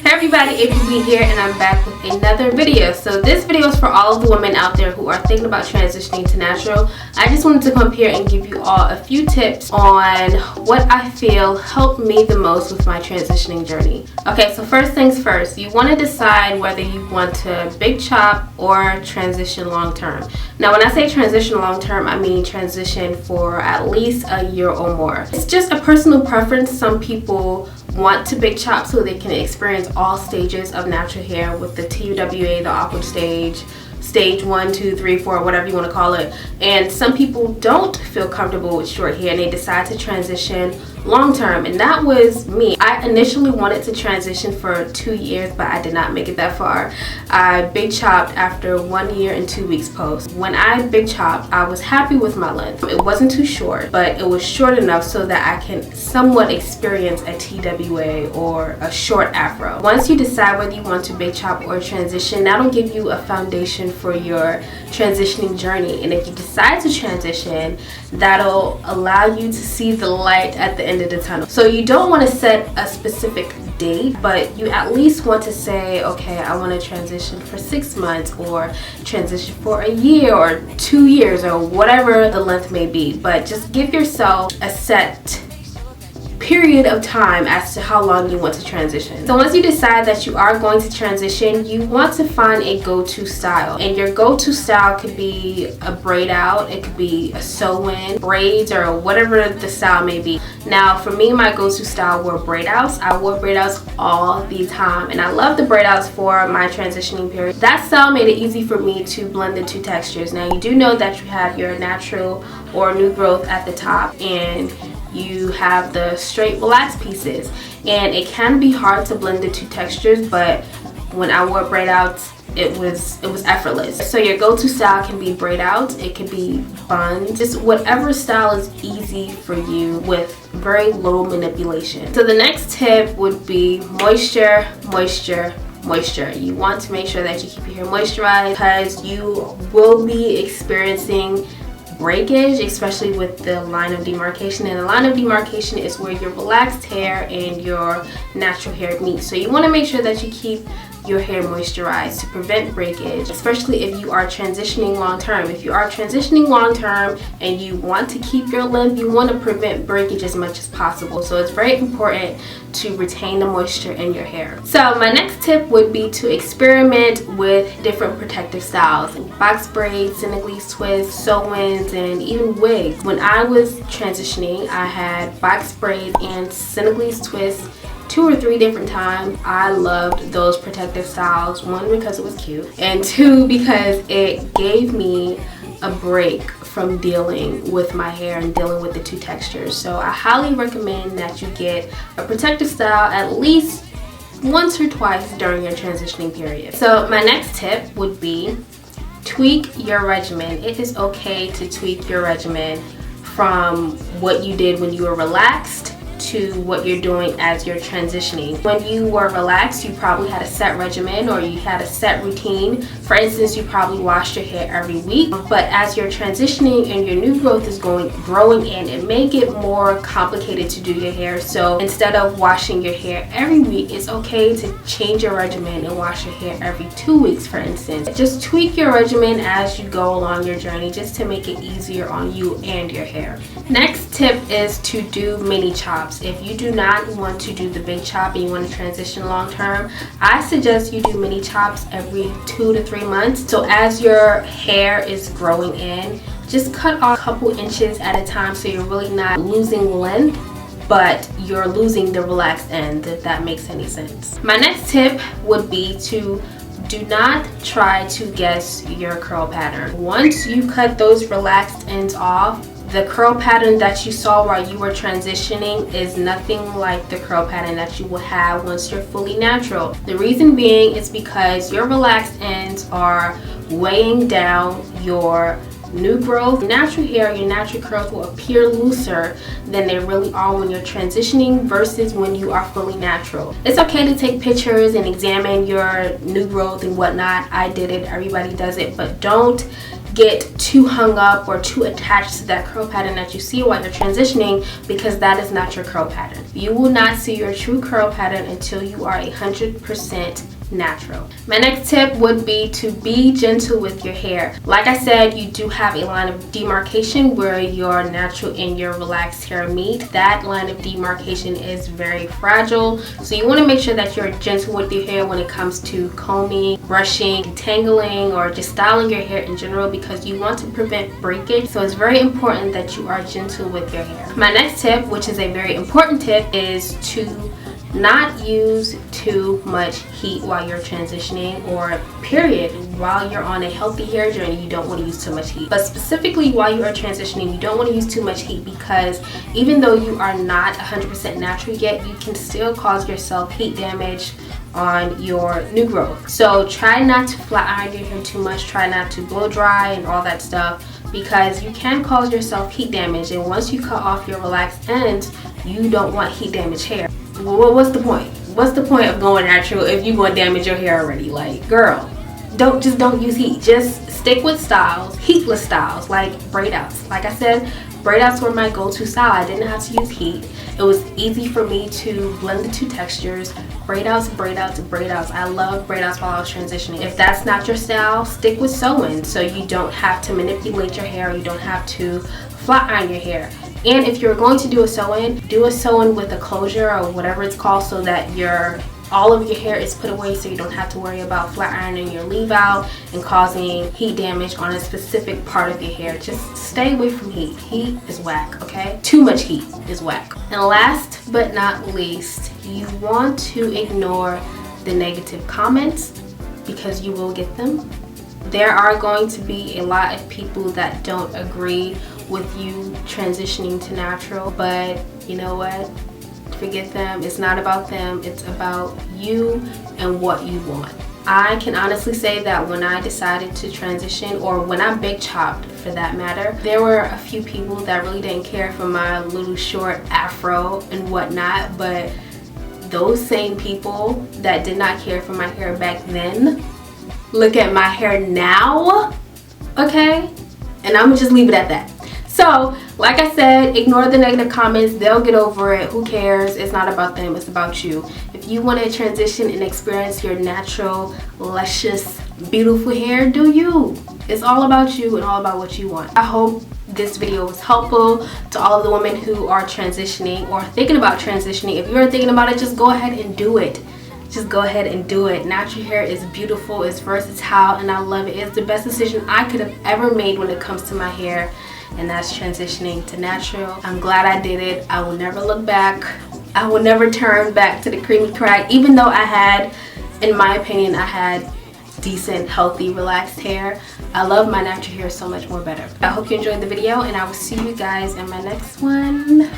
Hey everybody, APB here, and I'm back with another video. So this video is for all of the women out there who are thinking about transitioning to natural. I just wanted to come here and give you all a few tips on what I feel helped me the most with my transitioning journey. Okay, so first things first, you want to decide whether you want to big chop or transition long term. Now when I say transition long term, I mean transition for at least a year or more. It's just a personal preference. Some people want to big chop so they can experience all stages of natural hair with the TUWA, the awkward stage 1, 2, 3, 4, whatever you want to call it. And some people don't feel comfortable with short hair and they decide to transition long term, and that was me. I initially wanted to transition for 2 years, but I did not make it that far. I big chopped after 1 year and 2 weeks post. When I big chopped, I was happy with my length. It wasn't too short, but it was short enough so that I can somewhat experience a TWA or a short afro. Once you decide whether you want to big chop or transition, that'll give you a foundation for your transitioning journey. And if you decide to transition, that'll allow you to see the light at the end of the tunnel. So you don't want to set a specific date, but you at least want to say, okay, I want to transition for 6 months or transition for a year or 2 years or whatever the length may be. But just give yourself a set period of time as to how long you want to transition. So once you decide that you are going to transition, you want to find a go-to style, and your go-to style could be a braid out, it could be a sew-in, braids, or whatever the style may be. Now for me, my go-to style were braid outs. I wore braid outs all the time, and I love the braid outs for my transitioning period. That style made it easy for me to blend the two textures. Now you do know that you have your natural or new growth at the top, and you have the straight relaxed pieces, and it can be hard to blend the two textures, but when I wore braid outs, it was effortless. So your go-to style can be braid outs, it could be buns, just whatever style is easy for you with very low manipulation. So the next tip would be moisture. You want to make sure that you keep your hair moisturized, because you will be experiencing breakage, especially with the line of demarcation, and the line of demarcation is where your relaxed hair and your natural hair meet. So you want to make sure that you keep your hair moisturized to prevent breakage, especially if you are transitioning long term. If you are transitioning long term and you want to keep your length, you want to prevent breakage as much as possible. So it's very important to retain the moisture in your hair. So my next tip would be to experiment with different protective styles, box braids, Senegalese twists, sew-ins, and even wigs. When I was transitioning, I had box braids and Senegalese twists 2 or 3 different times. I loved those protective styles, 1 because it was cute, and 2 because it gave me a break from dealing with my hair and dealing with the two textures. So I highly recommend that you get a protective style at least once or twice during your transitioning period. So my next tip would be tweak your regimen. It is okay to tweak your regimen from what you did when you were relaxed to what you're doing as you're transitioning. When you were relaxed, you probably had a set regimen or you had a set routine. For instance, you probably washed your hair every week, but as you're transitioning and your new growth is growing in, it may get more complicated to do your hair. So instead of washing your hair every week, it's okay to change your regimen and wash your hair every 2 weeks, for instance. Just tweak your regimen as you go along your journey, just to make it easier on you and your hair. Next tip is to do mini chops. If you do not want to do the big chop and you want to transition long term, I suggest you do mini chops every 2 to 3 months. So as your hair is growing in, just cut off a couple inches at a time, so you're really not losing length, but you're losing the relaxed end, if that makes any sense. My next tip would be to do not try to guess your curl pattern. Once you cut those relaxed ends off, the curl pattern that you saw while you were transitioning is nothing like the curl pattern that you will have once you're fully natural. The reason being is because your relaxed ends are weighing down your new growth. Natural hair, your natural curls will appear looser than they really are when you're transitioning versus when you are fully natural. It's okay to take pictures and examine your new growth and whatnot. I did it, everybody does it, but don't get too hung up or too attached to that curl pattern that you see while you're transitioning, because that is not your curl pattern. You will not see your true curl pattern until you are 100% natural. My next tip would be to be gentle with your hair. Like I said, you do have a line of demarcation where your natural and your relaxed hair meet. That line of demarcation is very fragile, so you want to make sure that you're gentle with your hair when it comes to combing, brushing, detangling, or just styling your hair in general, because you want to prevent breakage. So it's very important that you are gentle with your hair. My next tip, which is a very important tip, is to not use too much heat while you're transitioning, or period. While you're on a healthy hair journey, you don't want to use too much heat. But specifically while you are transitioning, you don't want to use too much heat, because even though you are not 100% natural yet, you can still cause yourself heat damage on your new growth. So try not to flat iron your hair too much, try not to blow dry and all that stuff, because you can cause yourself heat damage, and once you cut off your relaxed ends, you don't want heat damaged hair. Well, what's the point? What's the point of going natural if you're going to damage your hair already? Like, girl, don't use heat. Just stick with styles, heatless styles, like braid outs. Like I said, braid outs were my go-to style. I didn't have to use heat. It was easy for me to blend the two textures. Braid outs, braid outs, braid outs. I love braid outs while I was transitioning. If that's not your style, stick with sew-in, so you don't have to manipulate your hair. You don't have to flat iron your hair. And if you're going to do a sew-in with a closure or whatever it's called, so that all of your hair is put away, so you don't have to worry about flat ironing your leave out and causing heat damage on a specific part of your hair. Just stay away from heat. Heat is whack, okay? Too much heat is whack. And last but not least, you want to ignore the negative comments, because you will get them. There are going to be a lot of people that don't agree with you transitioning to natural, but you know what? Forget them. It's not about them. It's about you and what you want. I can honestly say that when I decided to transition, or when I big chopped for that matter, there were a few people that really didn't care for my little short afro and whatnot, but those same people that did not care for my hair back then, look at my hair now, okay? And I'm gonna just leave it at that. So, like I said, ignore the negative comments. They'll get over it. Who cares? It's not about them. It's about you. If you want to transition and experience your natural, luscious, beautiful hair, do you. It's all about you and all about what you want. I hope this video was helpful to all of the women who are transitioning or thinking about transitioning. If you're thinking about it, just go ahead and do it. Just go ahead and do it. Natural hair is beautiful, it's versatile, and I love it. It's the best decision I could have ever made when it comes to my hair, and that's transitioning to natural. I'm glad I did it. I will never look back. I will never turn back to the creamy crack, even though I had, in my opinion, I had decent, healthy, relaxed hair. I love my natural hair so much more better. I hope you enjoyed the video, and I will see you guys in my next one.